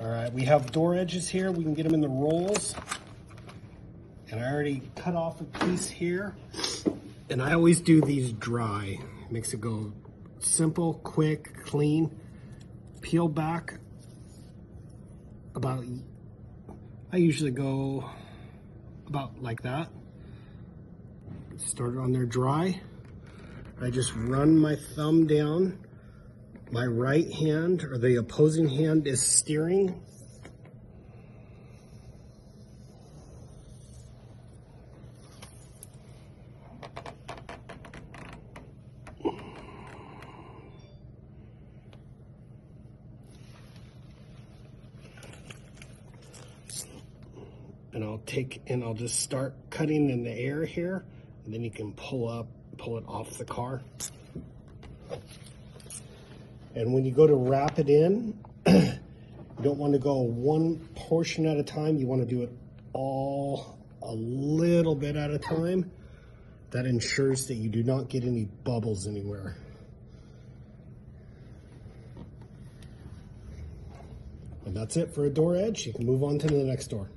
All right, we have door edges here. We can get them in the rolls. And I already cut off a piece here. And I always do these dry. Makes it go simple, quick, clean. Peel back about, I usually go about like that. Start it on there dry. I just run my thumb down. My right hand, or the opposing hand, is steering. And I'll just start cutting in the air here, and then you can pull it off the car. And when you go to wrap it in, you don't want to go one portion at a time. You want to do it all a little bit at a time. That ensures that you do not get any bubbles anywhere. And that's it for a door edge. You can move on to the next door.